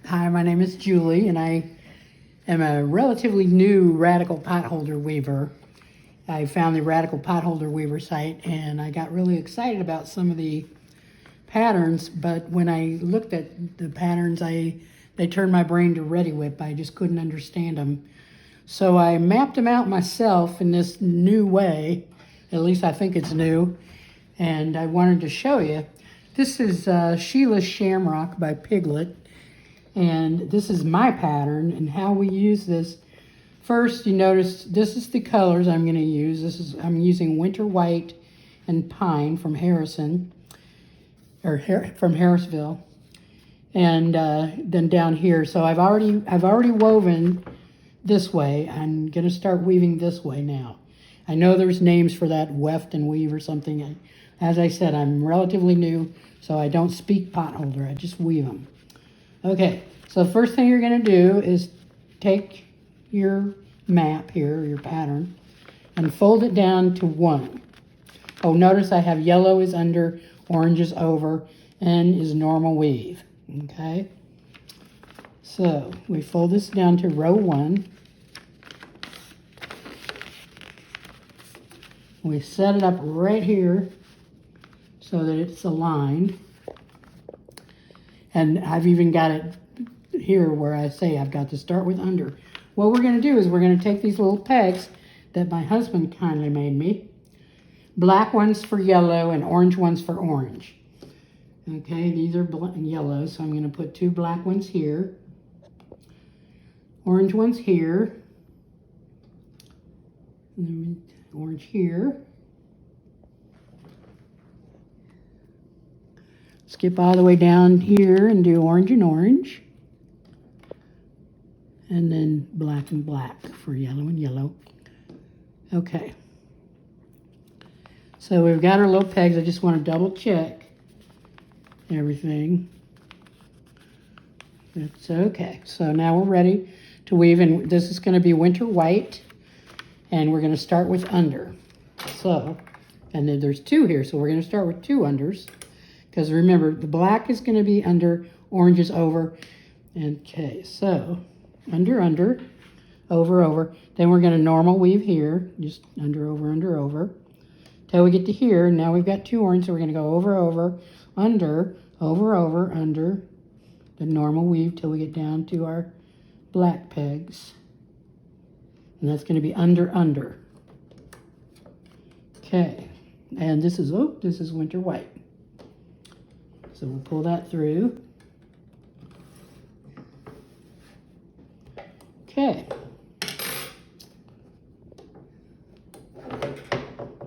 Hi, my name is Julie, and I am a relatively new radical potholder weaver. I found the radical potholder weaver site, and I got really excited about some of the patterns, but when I looked at the patterns, they turned my brain to Ready Whip. I just couldn't understand them. So I mapped them out myself in this new way. At least I think it's new. And I wanted to show you. This is Sheila's Shamrock by Piglet. And this is my pattern and how we use this. First, you notice this is the colors I'm going to use. I'm using Winter White and Pine from Harrison, from Harrisville. And then down here, so I've already woven this way. I'm going to start weaving this way now. I know there's names for that, weft and weave or something. As I said, I'm relatively new, so I don't speak potholder. I just weave them. Okay, so the first thing you're going to do is take your map here, your pattern, and fold it down to 1. Oh, notice I have yellow is under, orange is over, and is normal weave. Okay, so we fold this down to row 1. We set it up right here so that it's aligned. And I've even got it here where I say I've got to start with under. What we're going to do is we're going to take these little pegs that my husband kindly made me. Black ones for yellow and orange ones for orange. Okay, these are yellow, so I'm going to put 2 black ones here. Orange ones here. And orange here. Skip all the way down here and do orange and orange. And then black and black for yellow and yellow. Okay. So we've got our little pegs. I just want to double check everything. That's okay. So now we're ready to weave, and this is going to be Winter White, and we're going to start with under. So, and then there's 2 here, so we're going to start with 2 unders. Because remember, the black is going to be under, orange is over. Okay, so under, under, over, over. Then we're going to normal weave here, just under, over, till we get to here. Now we've got 2 orange, so we're going to go over, under, over, under, the normal weave till we get down to our black pegs. And that's going to be under, under. Okay, and this is Winter White. So we'll pull that through. Okay.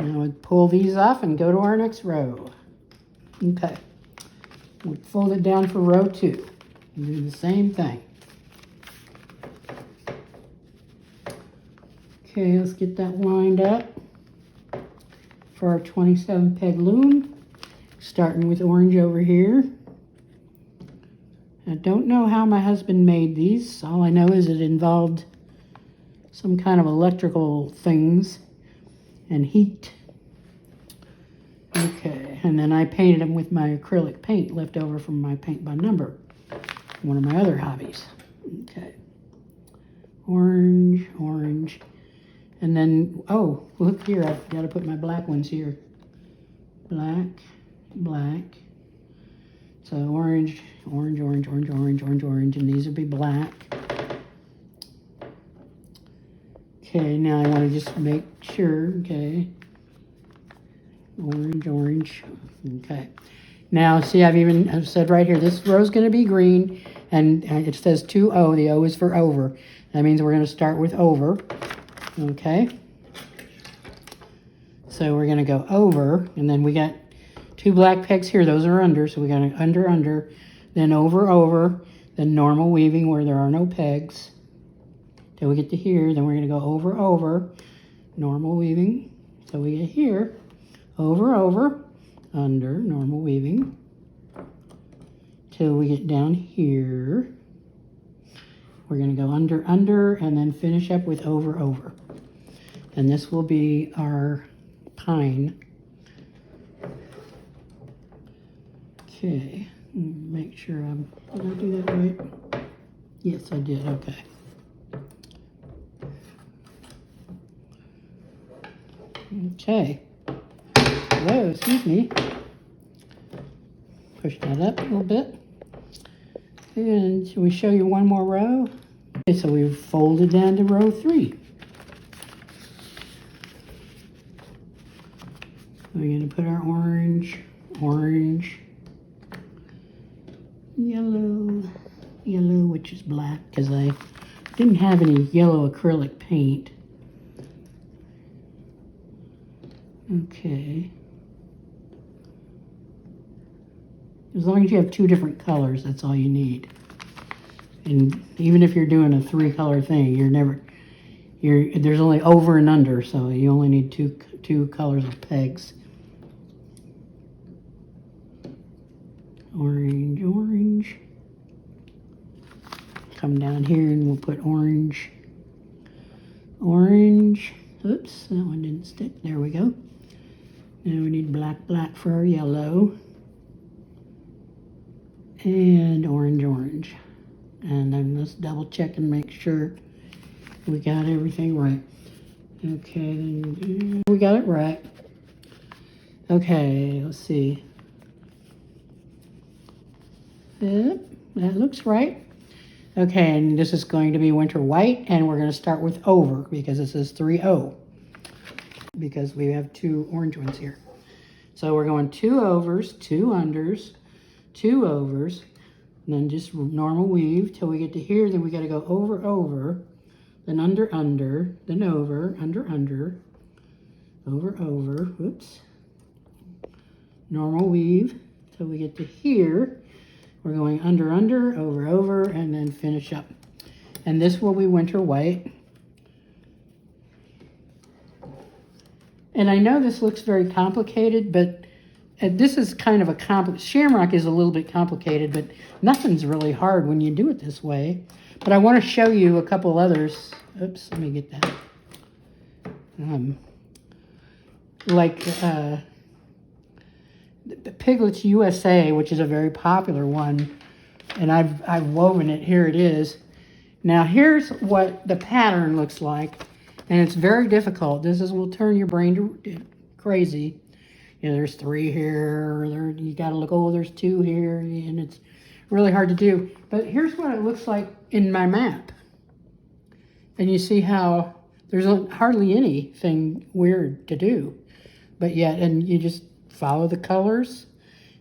Now we'll pull these off and go to our next row. Okay. We'll fold it down for row 2 and do the same thing. Okay, let's get that lined up for our 27 peg loom. Starting with orange over here. I don't know how my husband made these. All I know is it involved some kind of electrical things and heat. Okay, and then I painted them with my acrylic paint left over from my paint by number, one of my other hobbies. Okay, orange, orange, and then, oh, look here, I've got to put my black ones here. Black, black. So orange, orange, orange, orange, orange, orange, orange, and these will be black. Okay, now I want to just make sure, okay. Orange, orange, okay. Now, see, I've said right here, this row is going to be green, and it says 2O. The O is for over. That means we're going to start with over, okay. So we're going to go over, and then we got 2 black pegs here. Those are under, so we got an under, under, then over, over, then normal weaving where there are no pegs. Till we get to here, then we're going to go over, over, normal weaving. So we get here, over, over, under, normal weaving. Till we get down here. We're going to go under, under, and then finish up with over, over. And this will be our pine. Okay, make sure did I do that right? Yes, I did. Okay. Okay. Whoa, excuse me. Push that up a little bit. And should we show you one more row? Okay, so we've folded down to row 3. We're going to put our orange, yellow, which is black because I didn't have any yellow acrylic paint. Okay. As long as you have 2 different colors, that's all you need. And even if you're doing a 3-color thing, there's only over and under, so you only need two colors of pegs. Orange. Come down here and we'll put orange. Oops, that one didn't stick. There we go. Now we need black for our yellow. And orange. And then let's double check and make sure we got everything right. Okay, then we got it right. Okay, let's see. Yep, that looks right. Okay, and this is going to be winter white, and we're going to start with over because it says 3-0 because we have 2 orange ones here. So we're going 2 overs, 2 unders, 2 overs, and then just normal weave till we get to here. Then we got to go over, then under, then over, under, over, whoops. Normal weave till we get to here. We're going under, over, and then finish up. And this will be winter white. And I know this looks very complicated, but this is kind of a shamrock is a little bit complicated, but nothing's really hard when you do it this way. But I want to show you a couple others. Oops, let me get that. The Piglets USA, which is a very popular one, and I've woven it. Here it is. Now here's what the pattern looks like, and it's very difficult. This will turn your brain crazy. You know, there's 3 here. You got to look. Oh, there's 2 here, and it's really hard to do. But here's what it looks like in my map, and you see how there's hardly anything weird to do, but yet, and you just follow the colors,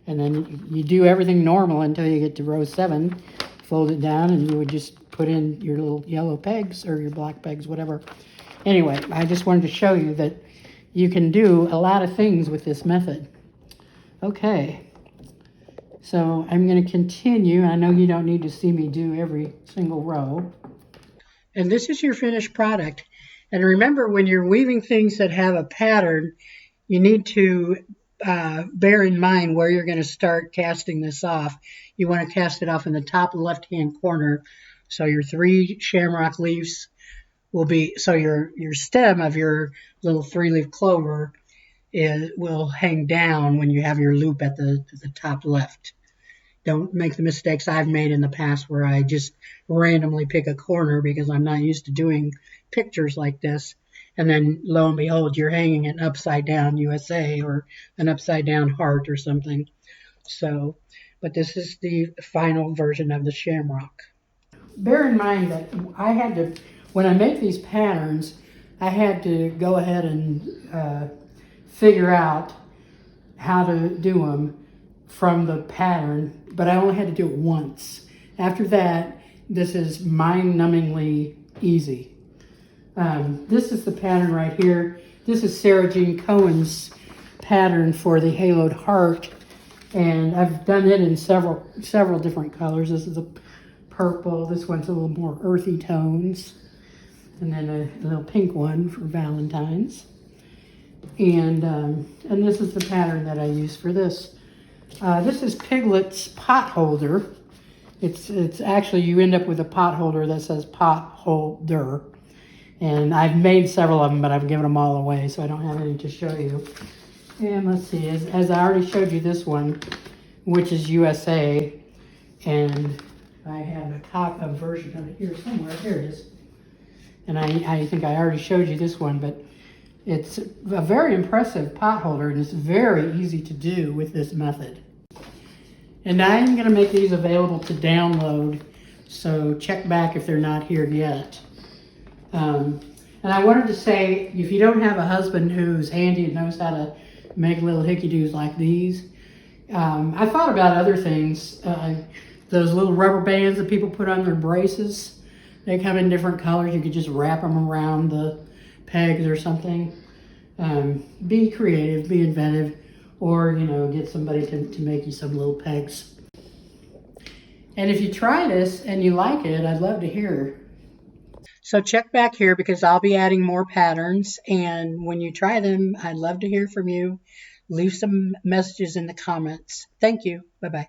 and then you do everything normal until you get to row 7, fold it down, and you would just put in your little yellow pegs or your black pegs, whatever. Anyway, I just wanted to show you that you can do a lot of things with this method. Okay, so I'm going to continue. I know you don't need to see me do every single row. And this is your finished product. And remember, when you're weaving things that have a pattern, you need to bear in mind where you're going to start casting this off. You want to cast it off in the top left-hand corner. So your 3 shamrock leaves will be, so your stem of your little 3-leaf clover will hang down when you have your loop at the top left. Don't make the mistakes I've made in the past where I just randomly pick a corner because I'm not used to doing pictures like this. And then lo and behold, you're hanging an upside down USA or an upside down heart or something. So, but this is the final version of the shamrock. Bear in mind that I had to, when I make these patterns, I had to go ahead and figure out how to do them from the pattern, but I only had to do it once. After that, this is mind-numbingly easy. This is the pattern right here. This is Sarah Jean Cohen's pattern for the haloed heart, and I've done it in several different colors. This is a purple. This one's a little more earthy tones, and then a little pink one for Valentine's. And this is the pattern that I use for this. This is Piglet's potholder. It's actually, you end up with a potholder that says potholder. And I've made several of them, but I've given them all away, so I don't have any to show you. And let's see, as I already showed you this one, which is USA, and I have a version of it here somewhere. Here it is. And I think I already showed you this one, but it's a very impressive pot holder, and it's very easy to do with this method. And I am going to make these available to download, so check back if they're not here yet. And I wanted to say, if you don't have a husband who's handy and knows how to make little hickey-doos like these, I thought about other things. Those little rubber bands that people put on their braces, they come in different colors. You could just wrap them around the pegs or something. Be creative, be inventive, or get somebody to make you some little pegs. And if you try this and you like it, I'd love to hear. So check back here because I'll be adding more patterns, and when you try them, I'd love to hear from you. Leave some messages in the comments. Thank you. Bye-bye.